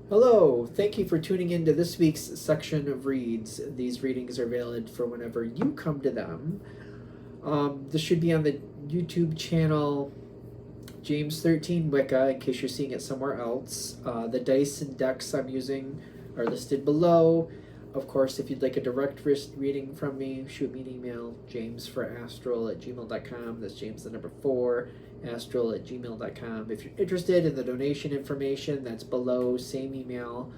Hello, thank you for tuning in to this week's section of reads. These readings are valid for whenever you come to them. This should be on the YouTube channel James 13 Wicca in case you're seeing it somewhere else. The dice and decks I'm using are listed below. Of course, if you'd like a direct reading from me, shoot me an email, jamesforastral@gmail.com. That's James the number 4, astral@gmail.com. If you're interested in the donation information, that's below, same email.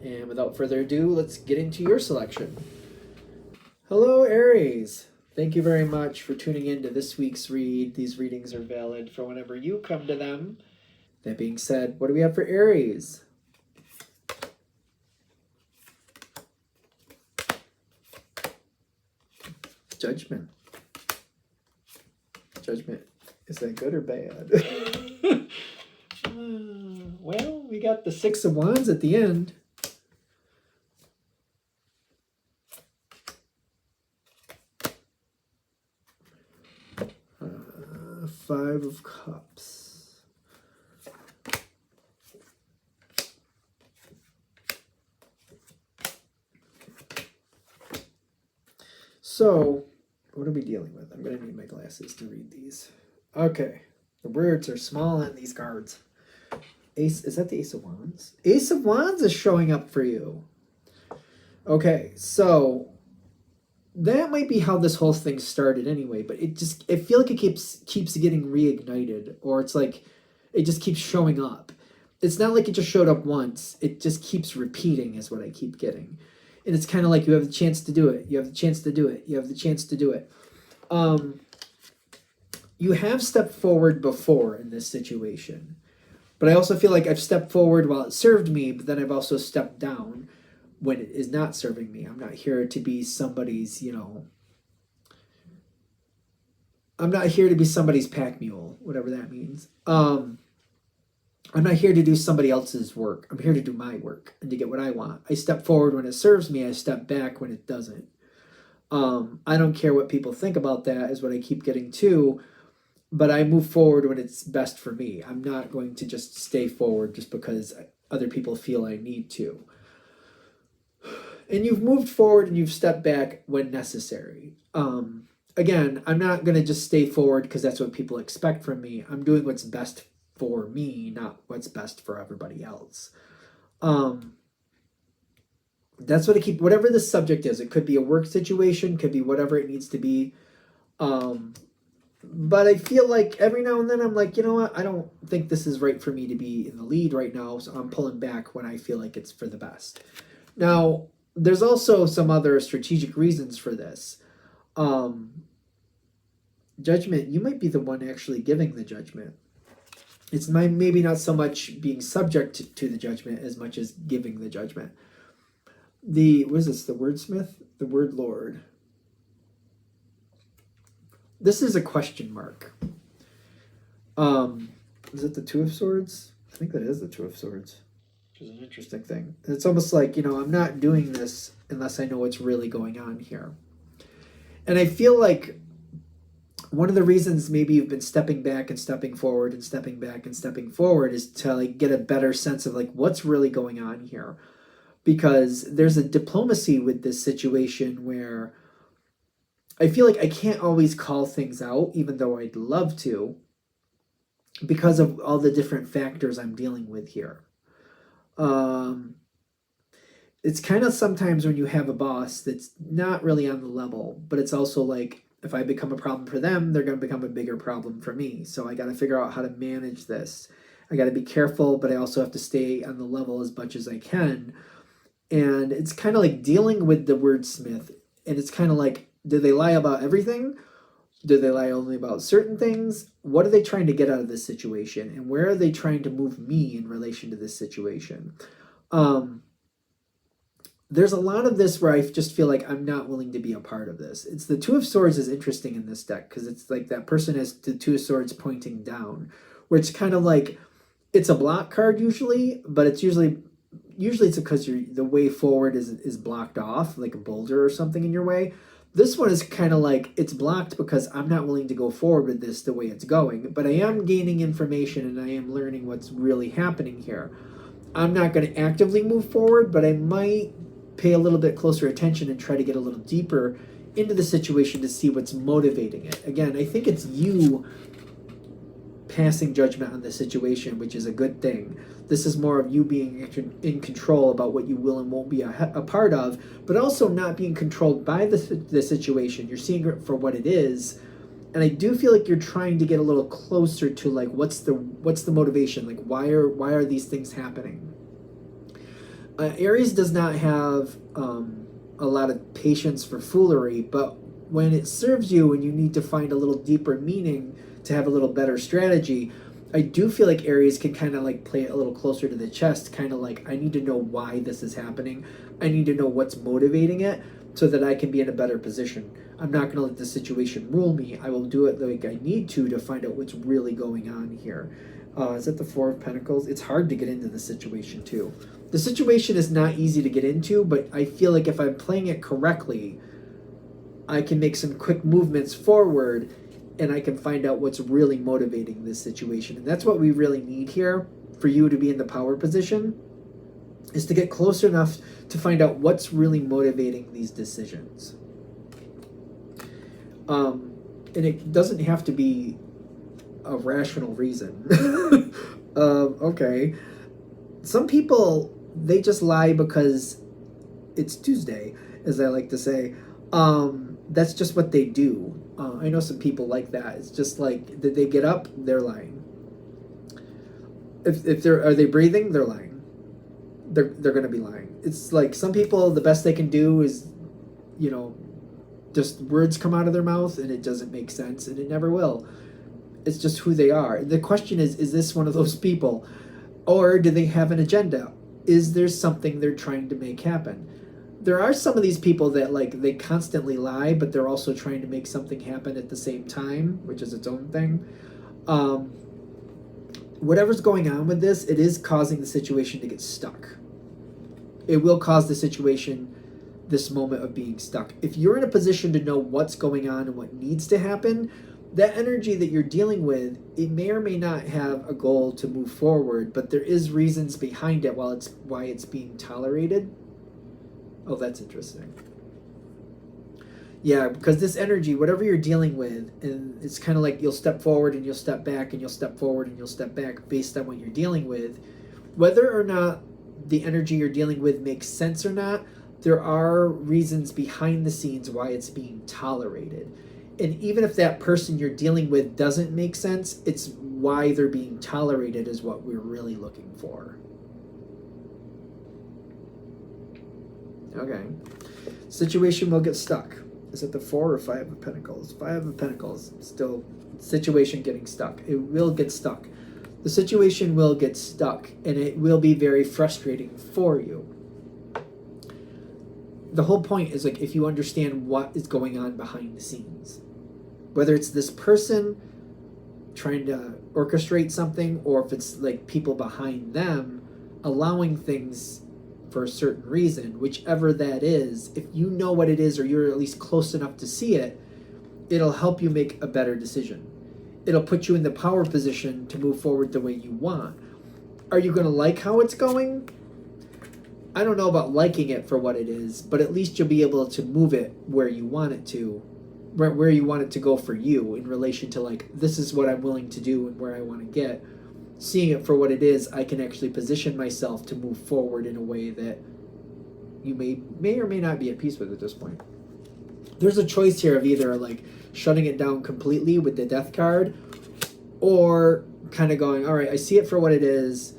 And without further ado, let's get into your selection. Hello, Aries. Thank you very much for tuning in to this week's read. These readings are valid for whenever you come to them. That being said, what do we have for Aries? Judgment. Judgment. Is that good or bad? Well, we got the Six of Wands at the end. Five of Cups. So, what are we dealing with? I'm going to need my glasses to read these. Okay. The words are small on these cards. Ace, is that the Ace of Wands? Ace of Wands is showing up for you. Okay, so that might be how this whole thing started anyway, but I feel like it keeps getting reignited, or it's like it just keeps showing up. It's not like it just showed up once. It just keeps repeating is what I keep getting. And it's kind of like you have the chance to do it. You have the chance to do it. You have the chance to do it. You have stepped forward before in this situation. But I also feel like I've stepped forward while it served me, but then I've also stepped down when it is not serving me. I'm not here to be somebody's, I'm not here to be somebody's pack mule, whatever that means. I'm not here to do somebody else's work. I'm here to do my work and to get what I want. I step forward when it serves me. I step back when it doesn't. I don't care what people think about that is what I keep getting to, but I move forward when it's best for me. I'm not going to just stay forward just because other people feel I need to. And you've moved forward and you've stepped back when necessary. Again, I'm not going to just stay forward because that's what people expect from me. I'm doing what's best for me, not what's best for everybody else. That's what I keep, whatever the subject is. It could be a work situation, could be whatever it needs to be. But I feel like every now and then I'm like, you know what? I don't think this is right for me to be in the lead right now, so I'm pulling back when I feel like it's for the best. Now, there's also some other strategic reasons for this. Judgment, you might be the one actually giving the judgment. It's maybe not so much being subject to the judgment as much as giving the judgment. What is this? The wordsmith? The word lord. This is a question mark. Is it the Two of Swords? I think that is the Two of Swords, which is an interesting thing. It's almost like, I'm not doing this unless I know what's really going on here. And I feel like one of the reasons maybe you've been stepping back and stepping forward and stepping back and stepping forward is to get a better sense of what's really going on here. Because there's a diplomacy with this situation where I feel like I can't always call things out, even though I'd love to, because of all the different factors I'm dealing with here. It's kind of sometimes when you have a boss that's not really on the level, but it's also like, if I become a problem for them, they're going to become a bigger problem for me. So I got to figure out how to manage this. I got to be careful, but I also have to stay on the level as much as I can. And it's kind of like dealing with the wordsmith. And it's kind of like, do they lie about everything? Do they lie only about certain things? What are they trying to get out of this situation? And where are they trying to move me in relation to this situation? There's a lot of this where I just feel like I'm not willing to be a part of this. It's the Two of Swords is interesting in this deck because it's like that person has the Two of Swords pointing down, where it's kind of like, it's a block card usually, but it's usually it's because the way forward is blocked off, like a boulder or something in your way. This one is kind of like, it's blocked because I'm not willing to go forward with this the way it's going, but I am gaining information and I am learning what's really happening here. I'm not going to actively move forward, but I might pay a little bit closer attention and try to get a little deeper into the situation to see what's motivating it. Again, I think it's you passing judgment on the situation, which is a good thing. This is more of you being in control about what you will and won't be a part of, but also not being controlled by the situation. You're seeing it for what it is. And I do feel like you're trying to get a little closer to like what's the motivation, like why are these things happening. Aries does not have a lot of patience for foolery, but when it serves you and you need to find a little deeper meaning to have a little better strategy, I do feel like Aries can kind of like play it a little closer to the chest, kind of like, I need to know why this is happening. I need to know what's motivating it so that I can be in a better position. I'm not going to let the situation rule me. I will do it like I need to find out what's really going on here. Is it the Four of Pentacles? It's hard to get into the situation too. The situation is not easy to get into, but I feel like if I'm playing it correctly, I can make some quick movements forward and I can find out what's really motivating this situation. And that's what we really need here for you to be in the power position, is to get close enough to find out what's really motivating these decisions. And it doesn't have to be a rational reason. Okay. Some people, they just lie because it's Tuesday, as I like to say. That's just what they do. I know some people like that. It's just like that they get up, they're lying. If are they breathing, they're lying. They're going to be lying. It's like some people, the best they can do is, just words come out of their mouth and it doesn't make sense, and it never will. It's just who they are. The question is this one of those people? Or do they have an agenda? Is there something they're trying to make happen? There are some of these people that like they constantly lie, but they're also trying to make something happen at the same time, which is its own thing. Whatever's going on with this, it is causing the situation to get stuck. It will cause the situation, this moment of being stuck. If you're in a position to know what's going on and what needs to happen, that energy that you're dealing with, it may or may not have a goal to move forward, but there is reasons behind it why it's being tolerated. Oh, that's interesting. Yeah, because this energy, whatever you're dealing with, and it's kind of like you'll step forward and you'll step back and you'll step forward and you'll step back based on what you're dealing with. Whether or not the energy you're dealing with makes sense or not, there are reasons behind the scenes why it's being tolerated. And even if that person you're dealing with doesn't make sense, it's why they're being tolerated is what we're really looking for. Okay. Situation will get stuck. Is it the Four or Five of Pentacles? Five of Pentacles. Still, situation getting stuck. It will get stuck. The situation will get stuck, and it will be very frustrating for you. The whole point is like if you understand what is going on behind the scenes. Whether it's this person trying to orchestrate something, or if it's like people behind them allowing things for a certain reason, whichever that is, if you know what it is or you're at least close enough to see it, it'll help you make a better decision. It'll put you in the power position to move forward the way you want. Are you going to like how it's going? I don't know about liking it for what it is, but at least you'll be able to move it where you want it to, where you want it to go for you in relation to like, this is what I'm willing to do and where I want to get. Seeing it for what it is, I can actually position myself to move forward in a way that you may or may not be at peace with at this point. There's a choice here of either like shutting it down completely with the Death card, or kind of going, all right, I see it for what it is.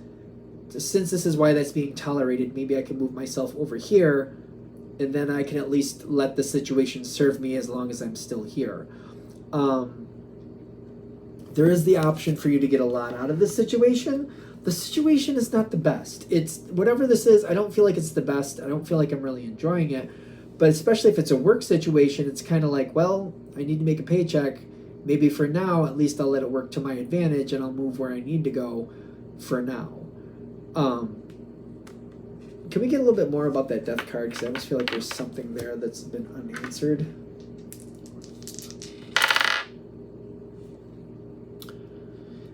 Since this is why that's being tolerated, maybe I can move myself over here, and then I can at least let the situation serve me as long as I'm still here. There is the option for you to get a lot out of this situation. The situation is not the best. It's whatever this is, I don't feel like it's the best. I don't feel like I'm really enjoying it. But especially if it's a work situation, it's kind of like, well, I need to make a paycheck. Maybe for now, at least I'll let it work to my advantage and I'll move where I need to go for now. Can we get a little bit more about that Death card? Because I almost feel like there's something there that's been unanswered.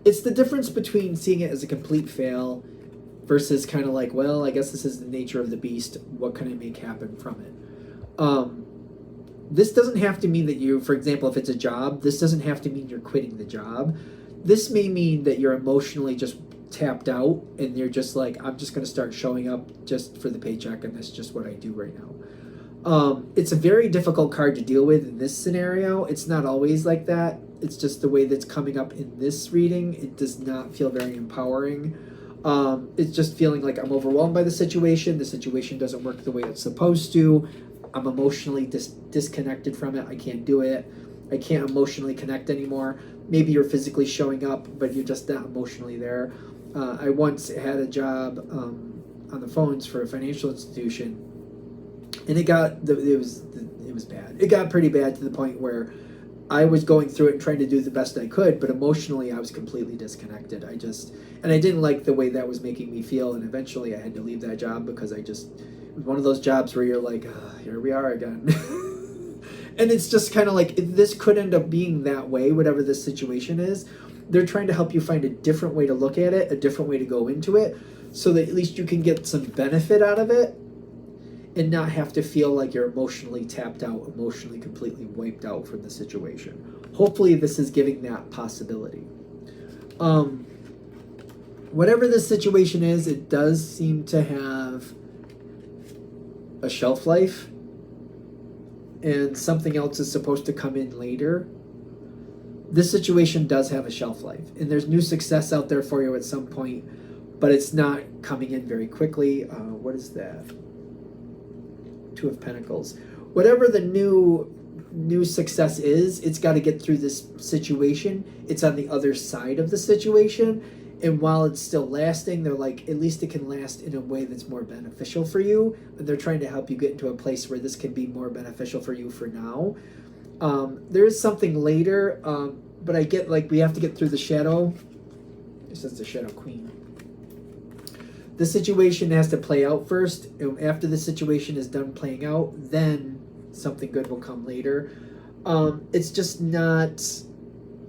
It's the difference between seeing it as a complete fail versus kind of like, well, I guess this is the nature of the beast. What can I make happen from it? This doesn't have to mean that you, for example, if it's a job, this doesn't have to mean you're quitting the job. This may mean that you're emotionally just tapped out and you're just like, I'm just going to start showing up just for the paycheck, and that's just what I do right now. It's a very difficult card to deal with in this scenario. It's not always like that. It's just the way that's coming up in this reading. It does not feel very empowering. It's just feeling like I'm overwhelmed by the situation. The situation doesn't work the way it's supposed to. I'm emotionally disconnected from it. I can't do it. I can't emotionally connect anymore. Maybe you're physically showing up, but you're just not emotionally there. I once had a job on the phones for a financial institution, and it was bad. It got pretty bad to the point where I was going through it and trying to do the best I could, but emotionally I was completely disconnected. And I didn't like the way that was making me feel, and eventually I had to leave that job because it was one of those jobs where you're like, here we are again. And it's just kind of like, this could end up being that way, whatever this situation is. They're trying to help you find a different way to look at it, a different way to go into it, so that at least you can get some benefit out of it and not have to feel like you're emotionally tapped out, emotionally completely wiped out from the situation. Hopefully this is giving that possibility. Whatever this situation is, it does seem to have a shelf life, and something else is supposed to come in later. This situation does have a shelf life, and there's new success out there for you at some point, but it's not coming in very quickly. What is that? Two of Pentacles. Whatever the new success is, it's got to get through this situation. It's on the other side of the situation, and while it's still lasting, they're like, at least it can last in a way that's more beneficial for you, and they're trying to help you get into a place where this can be more beneficial for you for now. There is something later, but I get, like, we have to get through the shadow. It says the Shadow Queen. The situation has to play out first, and after the situation is done playing out, then something good will come later. It's just not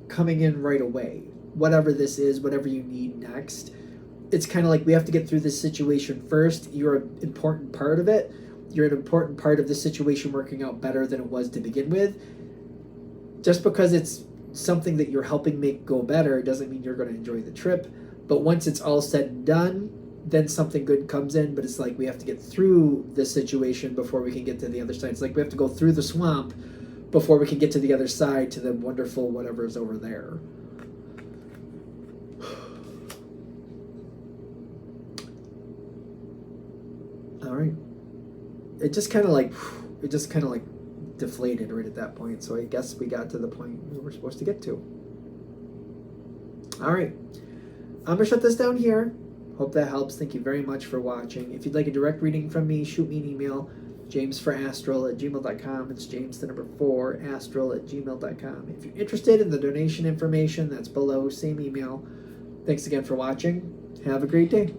coming in right away. Whatever this is, whatever you need next, it's kind of like we have to get through this situation first. You're an important part of it. You're an important part of the situation working out better than it was to begin with. Just because it's something that you're helping make go better doesn't mean you're going to enjoy the trip. But once it's all said and done, then something good comes in. But it's like we have to get through this situation before we can get to the other side. It's like we have to go through the swamp before we can get to the other side, to the wonderful whatever's over there. All right. It just kind of like deflated right at that point. So I guess we got to the point we were supposed to get to. All right. I'm going to shut this down here. Hope that helps. Thank you very much for watching. If you'd like a direct reading from me, shoot me an email, jamesforastral@gmail.com. It's james4astral@gmail.com. If you're interested in the donation information, that's below, same email. Thanks again for watching. Have a great day.